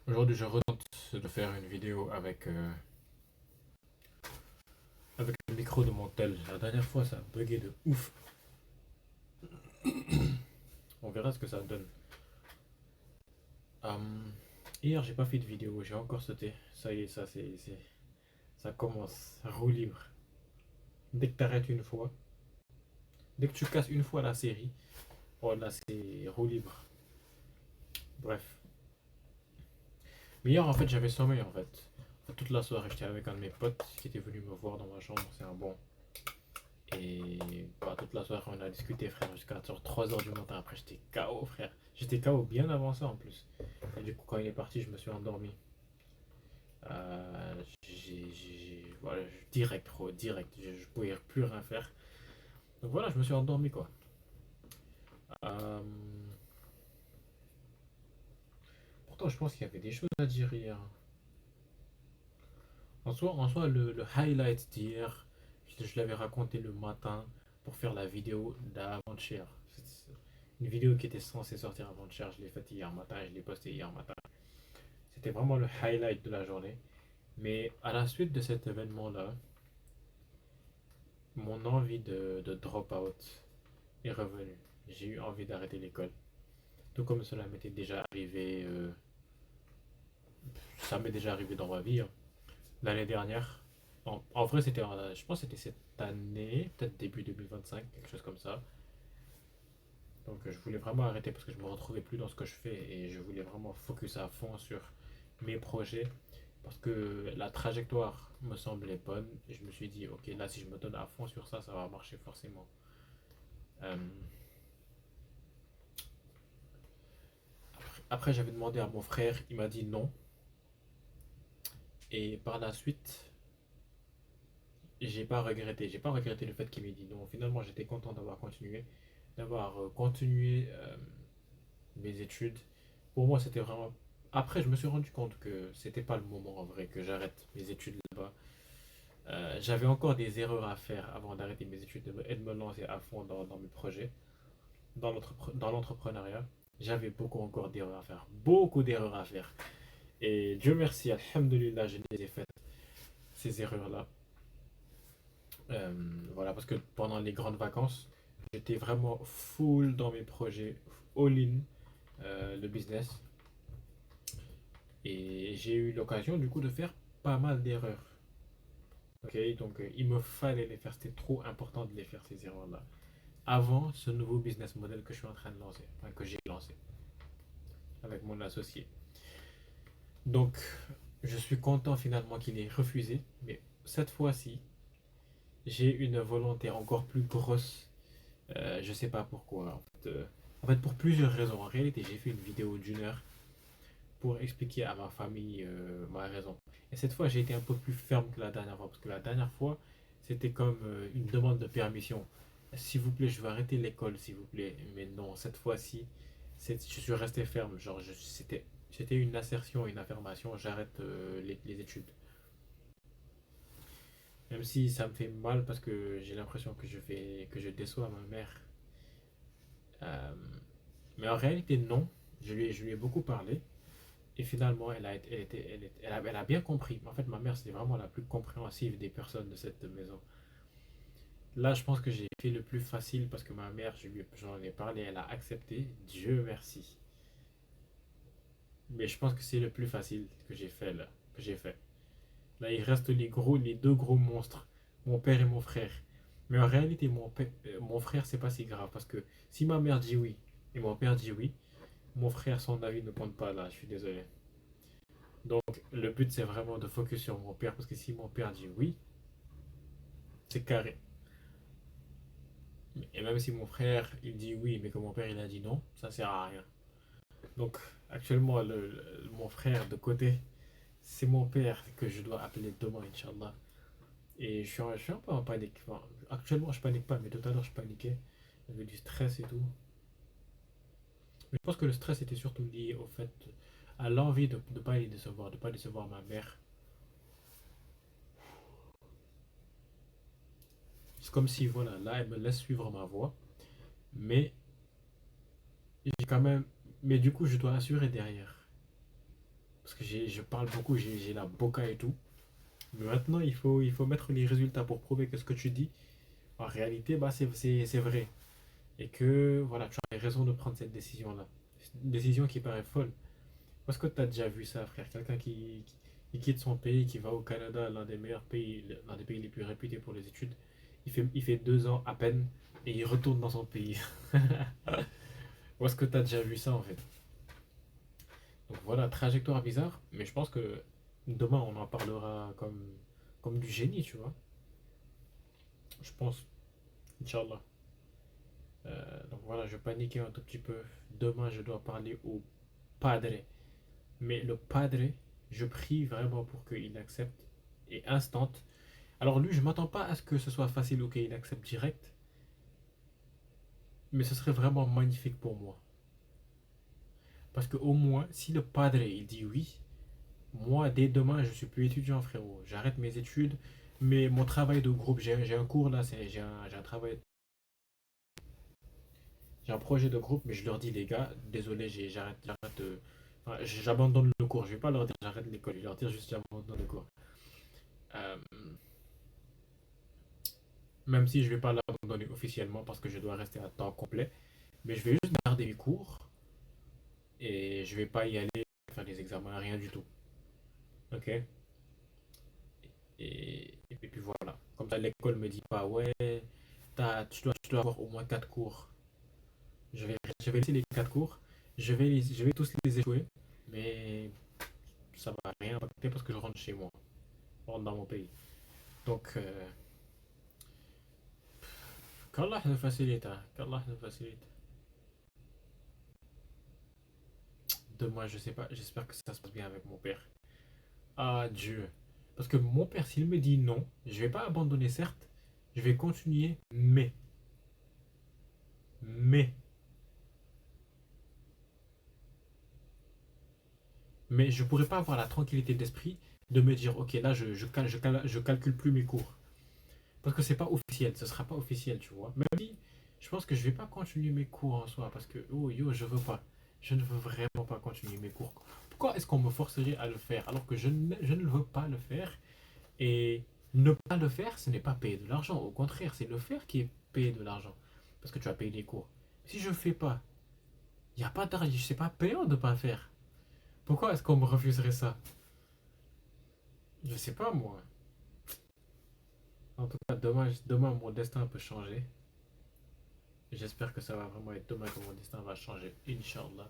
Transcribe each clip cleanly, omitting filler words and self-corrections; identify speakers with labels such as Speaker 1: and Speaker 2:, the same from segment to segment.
Speaker 1: Aujourd'hui, je retente de faire une vidéo avec le micro de mon tel. La dernière fois, ça a bugué de ouf. On verra ce que ça donne. Hier, j'ai pas fait de vidéo, j'ai encore sauté. Ça y est, ça commence. Roue libre. Dès que t'arrêtes une fois, dès que tu casses une fois la série, oh là, c'est roue libre. Bref. Mais hier, en fait, j'avais sommeil, en fait. Toute la soirée, j'étais avec un de mes potes qui était venu me voir dans ma chambre. C'est un bon. Et bah, toute la soirée, on a discuté, frère, jusqu'à 3 heures du matin. Après, j'étais KO, frère. J'étais KO bien avant ça, en plus. Et du coup, quand il est parti, je me suis endormi. Voilà, direct, gros, direct. Je pouvais plus rien faire. Donc voilà, je me suis endormi, quoi. Euh, Pourtant, je pense qu'il y avait des choses à dire hier. En soi le highlight d'hier, je l'avais raconté le matin pour faire la vidéo d'avant-hier. C'est une vidéo qui était censée sortir avant-hier, je l'ai faite hier matin et je l'ai postée hier matin. C'était vraiment le highlight de la journée. Mais à la suite de cet événement-là, mon envie de drop out est revenue. J'ai eu envie d'arrêter l'école. Tout comme cela m'était déjà arrivé, ça m'est déjà arrivé dans ma vie, hein. L'année dernière. En vrai, je pense que c'était cette année, peut-être début 2025, quelque chose comme ça. Donc je voulais vraiment arrêter parce que je me retrouvais plus dans ce que je fais et je voulais vraiment focus à fond sur mes projets parce que la trajectoire me semblait bonne et je me suis dit ok, là si je me donne à fond sur ça, ça va marcher forcément. Euh, Après, j'avais demandé à mon frère, il m'a dit non. Et par la suite, j'ai pas regretté le fait qu'il m'ait dit non. Finalement, j'étais content d'avoir continué mes études. Pour moi, c'était vraiment. Après, je me suis rendu compte que c'était pas le moment en vrai que j'arrête mes études là-bas. J'avais encore des erreurs à faire avant d'arrêter mes études et de me lancer à fond dans mes projets, dans l'entrepreneuriat. J'avais beaucoup encore d'erreurs à faire, beaucoup d'erreurs à faire. Et Dieu merci, Alhamdulillah, je les ai faites, ces erreurs-là. Euh, voilà, parce que pendant les grandes vacances, j'étais vraiment full dans mes projets, all-in, le business. Et j'ai eu l'occasion du coup de faire pas mal d'erreurs. Ok, donc il me fallait les faire, c'était trop important de les faire ces erreurs-là. Avant ce nouveau business model que je suis en train de lancer, enfin que j'ai lancé avec mon associé. Donc je suis content finalement qu'il ait refusé, mais cette fois-ci, j'ai une volonté encore plus grosse. Je sais pas pourquoi. En fait, pour plusieurs raisons. En réalité, j'ai fait une vidéo d'1 heure pour expliquer à ma famille ma raison. Et cette fois, j'ai été un peu plus ferme que la dernière fois, parce que la dernière fois, c'était comme une demande de permission. S'il vous plaît, je vais arrêter l'école, s'il vous plaît. Mais non, cette fois-ci, je suis resté ferme. Genre, c'était une assertion, une affirmation. J'arrête les études. Même si ça me fait mal parce que j'ai l'impression que je déçois ma mère. Euh, mais en réalité, non. Je lui ai beaucoup parlé. Et finalement, elle a bien compris. En fait, ma mère, c'est vraiment la plus compréhensive des personnes de cette maison. Là, je pense que j'ai fait le plus facile parce que ma mère, j'en ai parlé, elle a accepté. Dieu merci. Mais je pense que c'est le plus facile que j'ai fait là. Que j'ai fait. Là, il reste les deux gros monstres, mon père et mon frère. Mais en réalité, mon frère, c'est pas si grave parce que si ma mère dit oui et mon père dit oui, mon frère, son avis ne compte pas là. Je suis désolé. Donc, le but, c'est vraiment de focus sur mon père, parce que si mon père dit oui, c'est carré. Et même si mon frère, il dit oui, mais que mon père, il a dit non, ça sert à rien. Donc, actuellement, mon frère de côté, c'est mon père que je dois appeler demain, Inch'Allah. Et je suis un peu en panique. Enfin, actuellement, je panique pas, mais tout à l'heure, je paniquais. J'avais du stress et tout. Mais je pense que le stress était surtout lié au fait, à l'envie de ne pas les décevoir, de ne pas décevoir ma mère. C'est comme si, voilà, là, elle me laisse suivre ma voie, mais j'ai quand même. Mais du coup, je dois assurer derrière. Parce que je parle beaucoup, j'ai la boca et tout. Mais maintenant, il faut mettre les résultats pour prouver que ce que tu dis, en réalité, bah, c'est vrai. Et que voilà, tu as raison de prendre cette décision-là. C'est une décision qui paraît folle. Parce que tu as déjà vu ça, frère. Quelqu'un qui quitte son pays, qui va au Canada, l'un des meilleurs pays, l'un des pays les plus réputés pour les études. Il fait 2 ans à peine et il retourne dans son pays. Où est-ce que tu as déjà vu ça en fait? Donc voilà, trajectoire bizarre, mais je pense que demain on en parlera comme du génie, tu vois. Je pense, Inch'Allah. Donc voilà, je paniquais un tout petit peu. Demain je dois parler au padre. Mais le padre, je prie vraiment pour qu'il accepte et instant. Alors lui, je m'attends pas à ce que ce soit facile ou qu'il accepte direct, mais ce serait vraiment magnifique pour moi. Parce que au moins, si le padre il dit oui, moi dès demain je suis plus étudiant frérot. J'arrête mes études, mais mon travail de groupe, j'ai un cours là, j'ai un travail, j'ai un projet de groupe, mais je leur dis les gars, désolé, j'arrête, enfin, j'abandonne le cours. Je vais pas leur dire j'arrête l'école, je vais leur dire juste j'abandonne le cours. Euh, Même si je vais pas l'abandonner officiellement parce que je dois rester à temps complet, mais je vais juste garder mes cours et je vais pas y aller faire des examens, rien du tout. Ok? Et puis voilà. Comme ça, l'école me dit pas, ouais, tu dois avoir au moins 4 cours. Je vais laisser les 4 cours, je vais tous les échouer, mais ça va rien impacter parce que je rentre chez moi, je rentre dans mon pays. Donc, qu'Allah nous facilite, hein, qu'Allah nous facilite. Demain, je sais pas, j'espère que ça se passe bien avec mon père. Ah Dieu. Parce que mon père, s'il me dit non, je vais pas abandonner, certes, je vais continuer, mais, mais je pourrais pas avoir la tranquillité d'esprit de me dire, ok, là, je calcule plus mes cours. Parce que c'est pas officiel, ce sera pas officiel, tu vois. Même si, je pense que je vais pas continuer mes cours en soi, parce que, oh yo, je veux pas. Je ne veux vraiment pas continuer mes cours. Pourquoi est-ce qu'on me forcerait à le faire alors que je ne veux pas le faire? Et ne pas le faire, ce n'est pas payer de l'argent. Au contraire, c'est le faire qui est payer de l'argent. Parce que tu vas payer les cours. Si je ne fais pas, il n'y a pas d'argent. C'est pas payant de ne pas faire. Pourquoi est-ce qu'on me refuserait ça? Je sais pas moi. En tout cas, demain mon destin peut changer. J'espère que ça va vraiment être demain que mon destin va changer. Inch'Allah.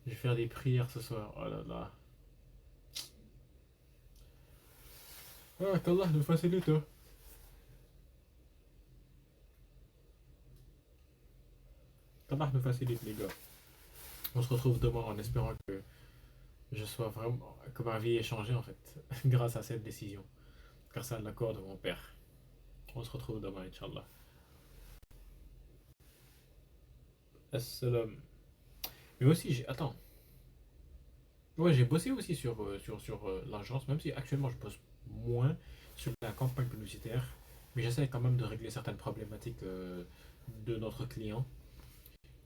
Speaker 1: Je vais faire des prières ce soir. Oh là là. Ah, qu'Allah nous facilite, hein. Qu'Allah nous facilite, les gars. On se retrouve demain en espérant que je sois vraiment. Que ma vie ait changé en fait. Grâce à cette décision. Grâce à l'accord de mon père. On se retrouve demain, Inch'Allah. Assalam. Mais aussi, attends. Ouais, j'ai bossé aussi sur l'agence, même si actuellement je bosse moins sur la campagne publicitaire. Mais j'essaie quand même de régler certaines problématiques de notre client.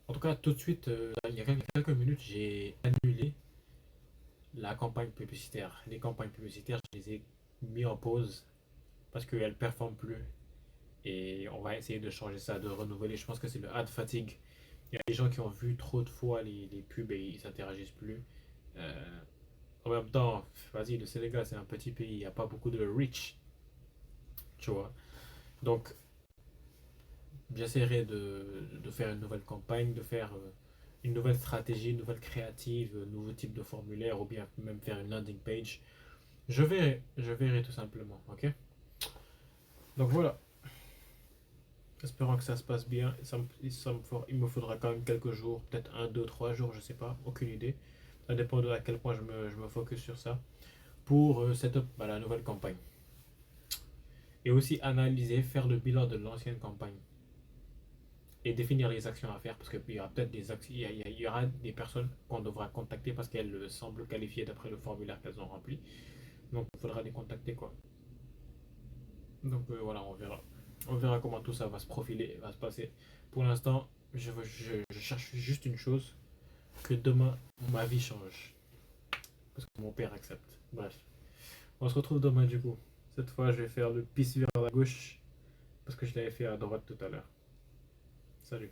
Speaker 1: En tout cas, tout de suite, il y a quelques minutes, j'ai annulé la campagne publicitaire. Les campagnes publicitaires, je les ai mis en pause parce qu'elles ne performent plus. Et on va essayer de changer ça, de renouveler. Je pense que c'est le ad fatigue. Il y a des gens qui ont vu trop de fois les pubs et ils s'interagissent plus. Euh, En même temps, vas-y, le Sénégal, c'est un petit pays, il n'y a pas beaucoup de reach, tu vois. Donc, j'essaierai de faire une nouvelle campagne, de faire une nouvelle stratégie, une nouvelle créative, un nouveau type de formulaire, ou bien même faire une landing page. Je verrai tout simplement, ok? Donc voilà, espérons que ça se passe bien. Il me faudra quand même quelques jours, peut-être 1, 2, 3 jours, je sais pas, aucune idée. Ça dépend de à quel point je me focus sur ça pour setup bah, la nouvelle campagne. Et aussi analyser, faire le bilan de l'ancienne campagne et définir les actions à faire parce qu'il y aura peut-être des actions, il y aura des personnes qu'on devra contacter parce qu'elles semblent qualifiées d'après le formulaire qu'elles ont rempli. Donc il faudra les contacter quoi. Donc voilà, on verra. On verra comment tout ça va se profiler, va se passer. Pour l'instant, je cherche juste une chose, que demain ma vie change. parce que mon père accepte. Bref, on se retrouve demain du coup. Cette fois, je vais faire le pisse vers la gauche parce que je l'avais fait à droite tout à l'heure. Salut.